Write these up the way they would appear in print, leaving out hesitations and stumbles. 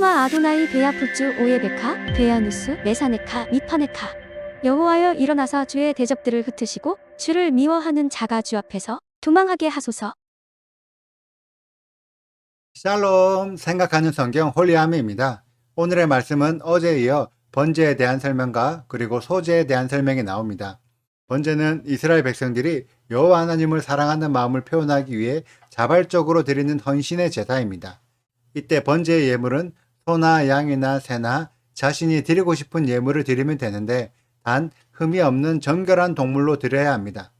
슈마 아도나이 베야푸츠 오예베카 베야누스 메사네카 미파네카. 여호와여 일어나사 주의 대적들을 흩으시고 주를 미워하는 자가 주 앞에서 도망하게 하소서. 샬롬, 생각하는 성경 홀리아미입니다. 오늘의 말씀은 어제에 이어 번제에 대한 설명과 그리고 소제에 대한 설명이 나옵니다. 번제는 이스라엘 백성들이 여호와 하나님을 사랑하는 마음을 표현하기 위해 자발적으로 드리는 헌신의 제사입니다. 이때 번제의 예물은 소나 양이나 새나 자신이 드리고 싶은 예물을 드리면 되는데 단 흠이 없는 정결한 동물로 드려야 합니다.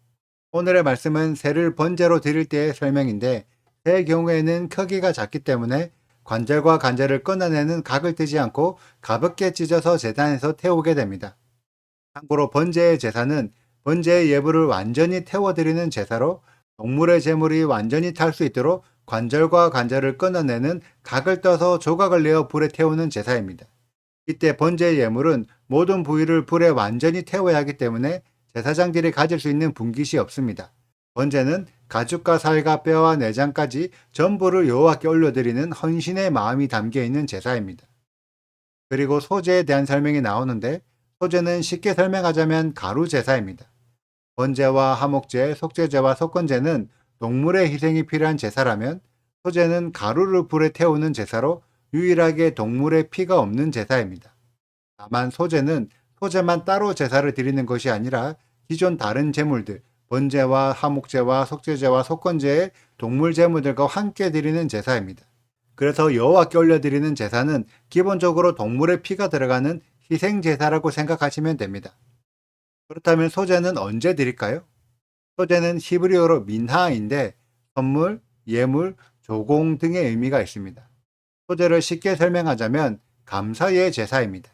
오늘의 말씀은 새를 번제로 드릴 때의 설명인데 새의 경우에는 크기가 작기 때문에 관절과 관절을 끊어내는 각을 뜨지 않고 가볍게 찢어서 제단에서 태우게 됩니다. 참고로 번제의 제사는 번제의 예물을 완전히 태워드리는 제사로 동물의 제물이 완전히 탈 수 있도록 관절과 관절을 끊어내는 각을 떠서 조각을 내어 불에 태우는 제사입니다. 이때 번제의 예물은 모든 부위를 불에 완전히 태워야 하기 때문에 제사장들이 가질 수 있는 분깃이 없습니다. 번제는 가죽과 살과 뼈와 내장까지 전부를 여호와께 올려드리는 헌신의 마음이 담겨 있는 제사입니다. 그리고 소제에 대한 설명이 나오는데 소제는 쉽게 설명하자면 가루 제사입니다. 번제와 화목제, 속죄제와 속건제는 동물의 희생이 필요한 제사라면 소제는 가루를 불에 태우는 제사로 유일하게 동물의 피가 없는 제사입니다. 다만 소제는 소제만 따로 제사를 드리는 것이 아니라 기존 다른 제물들, 번제와 화목제와 속죄제와 속건제의 동물 제물들과 함께 드리는 제사입니다. 그래서 여호와께 올려드리는 제사는 기본적으로 동물의 피가 들어가는 희생 제사라고 생각하시면 됩니다. 그렇다면 소제는 언제 드릴까요? 소제는 히브리어로 민하인데 선물, 예물, 조공 등의 의미가 있습니다. 소제를 쉽게 설명하자면 감사의 제사입니다.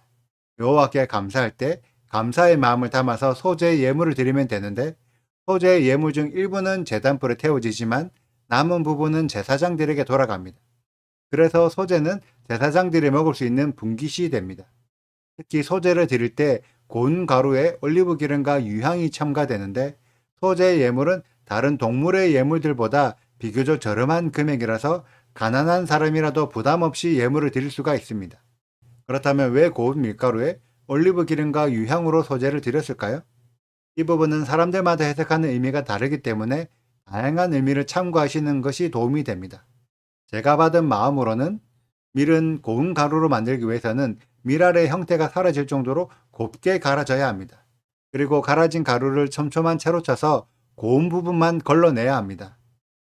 여호와께 감사할 때 감사의 마음을 담아서 소제의 예물을 드리면 되는데 소제의 예물 중 일부는 제단불에 태워지지만 남은 부분은 제사장들에게 돌아갑니다. 그래서 소제는 제사장들이 먹을 수 있는 분깃이 됩니다. 특히 소제를 드릴 때 고운 가루에 올리브 기름과 유향이 첨가되는데 소제의 예물은 다른 동물의 예물들보다 비교적 저렴한 금액이라서 가난한 사람이라도 부담 없이 예물을 드릴 수가 있습니다. 그렇다면 왜 고운 밀가루에 올리브 기름과 유향으로 소제를 드렸을까요? 이 부분은 사람들마다 해석하는 의미가 다르기 때문에 다양한 의미를 참고하시는 것이 도움이 됩니다. 제가 받은 마음으로는 밀은 고운 가루로 만들기 위해서는 밀알의 형태가 사라질 정도로 곱게 갈아져야 합니다. 그리고 갈아진 가루를 촘촘한 채로 쳐서 고운 부분만 걸러내야 합니다.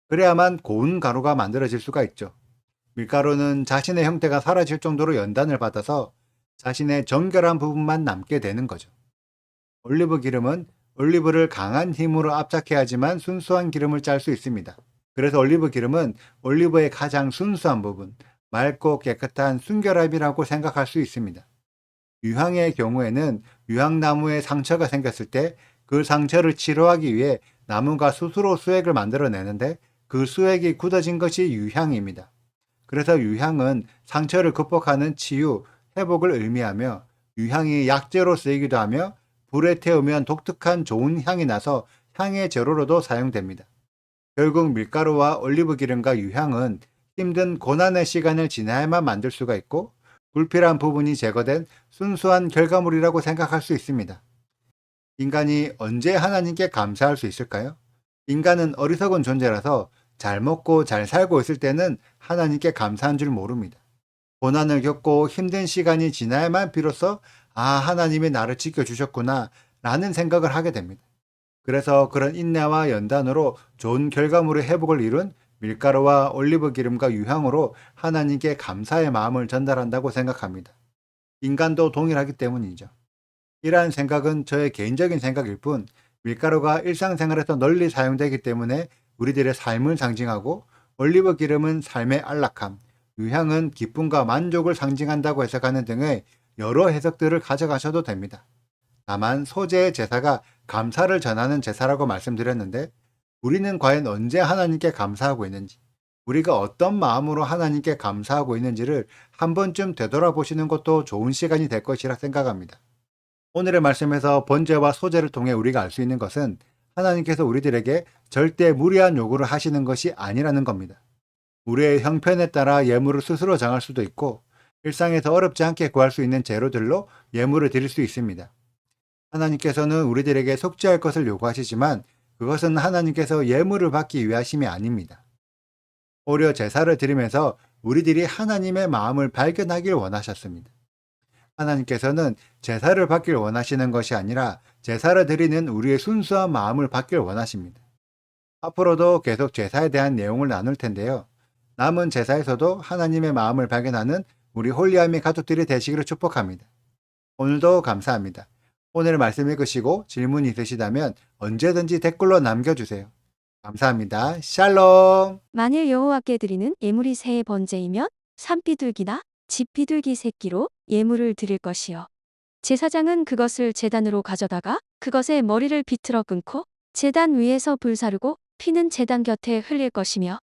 그래야만 고운 가루가 만들어질 수가 있죠. 밀가루는 자신의 형태가 사라질 정도로 연단을 받아서 자신의 정결한 부분만 남게 되는 거죠. 올리브 기름은 올리브를 강한 힘으로 압착해야지만 순수한 기름을 짤 수 있습니다. 그래서 올리브 기름은 올리브의 가장 순수한 부분, 맑고 깨끗한 순결합이라고 생각할 수 있습니다. 유향의 경우에는 유향나무에 상처가 생겼을 때 그 상처를 치료하기 위해 나무가 스스로 수액을 만들어내는데 그 수액이 굳어진 것이 유향입니다. 그래서 유향은 상처를 극복하는 치유, 회복을 의미하며 유향이 약재로 쓰이기도 하며 불에 태우면 독특한 좋은 향이 나서 향의 재료로도 사용됩니다. 결국 밀가루와 올리브 기름과 유향은 힘든 고난의 시간을 지나야만 만들 수가 있고 불필요한 부분이 제거된 순수한 결과물이라고 생각할 수 있습니다. 인간이 언제 하나님께 감사할 수 있을까요? 인간은 어리석은 존재라서 잘 먹고 잘 살고 있을 때는 하나님께 감사한 줄 모릅니다. 고난을 겪고 힘든 시간이 지나야만 비로소 하나님이 나를 지켜주셨구나 라는 생각을 하게 됩니다. 그래서 그런 인내와 연단으로 좋은 결과물의 회복을 이룬 밀가루와 올리브 기름과 유향으로 하나님께 감사의 마음을 전달한다고 생각합니다. 인간도 동일하기 때문이죠. 이러한 생각은 저의 개인적인 생각일 뿐 밀가루가 일상생활에서 널리 사용되기 때문에 우리들의 삶을 상징하고 올리브 기름은 삶의 안락함, 유향은 기쁨과 만족을 상징한다고 해석하는 등의 여러 해석들을 가져가셔도 됩니다. 다만 소제의 제사가 감사를 전하는 제사라고 말씀드렸는데 우리는 과연 언제 하나님께 감사하고 있는지, 우리가 어떤 마음으로 하나님께 감사하고 있는지를 한 번쯤 되돌아보시는 것도 좋은 시간이 될 것이라 생각합니다. 오늘의 말씀에서 번제와 소제를 통해 우리가 알 수 있는 것은 하나님께서 우리들에게 절대 무리한 요구를 하시는 것이 아니라는 겁니다. 우리의 형편에 따라 예물을 스스로 정할 수도 있고 일상에서 어렵지 않게 구할 수 있는 재료들로 예물을 드릴 수 있습니다. 하나님께서는 우리들에게 속죄할 것을 요구하시지만 그것은 하나님께서 예물을 받기 위하심이 아닙니다. 오히려 제사를 드리면서 우리들이 하나님의 마음을 발견하길 원하셨습니다. 하나님께서는 제사를 받길 원하시는 것이 아니라 제사를 드리는 우리의 순수한 마음을 받길 원하십니다. 앞으로도 계속 제사에 대한 내용을 나눌 텐데요. 남은 제사에서도 하나님의 마음을 발견하는 우리 홀리아미 가족들이 되시기를 축복합니다. 오늘도 감사합니다. 오늘 말씀 읽으시고 질문 있으시다면 언제든지 댓글로 남겨주세요. 감사합니다. 샬롬! 만일 여호와께 드리는 예물이 새의 번제이면 산비둘기나 집비둘기 새끼로 예물을 드릴 것이요. 제사장은 그것을 제단으로 가져다가 그것의 머리를 비틀어 끊고 제단 위에서 불사르고 피는 제단 곁에 흘릴 것이며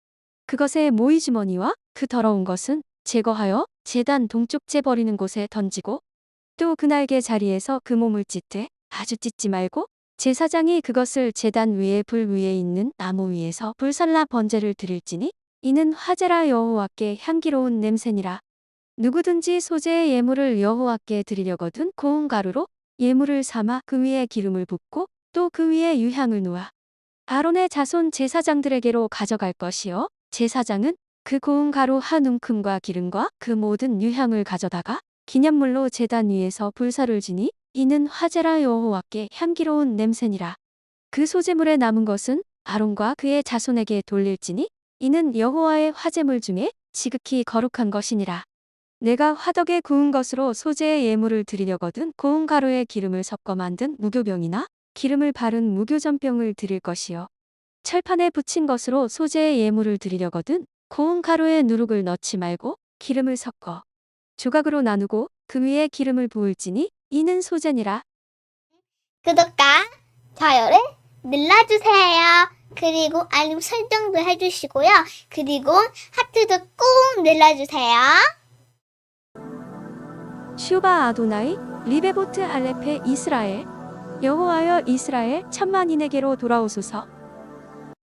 그것의 모이주머니와 그 더러운 것은 제거하여 제단 동쪽째 버리는 곳에 던지고 또 그날개 자리에서 그 몸을 찢되 아주 찢지 말고 제사장이 그것을 제단 위에 불 위에 있는 나무 위에서 불살라 번제를 드릴지니 이는 화제라 여호와께 향기로운 냄새니라. 누구든지 소제의 예물을 여호와께 드리려거든 고운 가루로 예물을 삼아 그 위에 기름을 붓고 또 그 위에 유향을 놓아 아론의 자손 제사장들에게로 가져갈 것이요. 제사장은 그 고운 가루 한 움큼과 기름과 그 모든 유향을 가져다가 기념물로 제단 위에서 불사를 지니 이는 화제라 여호와께 향기로운 냄새니라. 그 소제물에 남은 것은 아론과 그의 자손에게 돌릴지니 이는 여호와의 화제물 중에 지극히 거룩한 것이니라. 내가 화덕에 구운 것으로 소제의 예물을 드리려거든 고운 가루에 기름을 섞어 만든 무교병이나 기름을 바른 무교전병을 드릴 것이요. 철판에 붙인 것으로 소제의 예물을 드리려거든 고운 가루에 누룩을 넣지 말고 기름을 섞어 조각으로 나누고 그 위에 기름을 부을지니 이는 소제니라. 구독과 좋아요를 눌러주세요. 그리고 알림 설정도 해주시고요. 그리고 하트도 꼭 눌러주세요. 슈바 아도나이 리베보트 할레페 이스라엘 여호와여 이스라엘 천만인에게로 돌아오소서.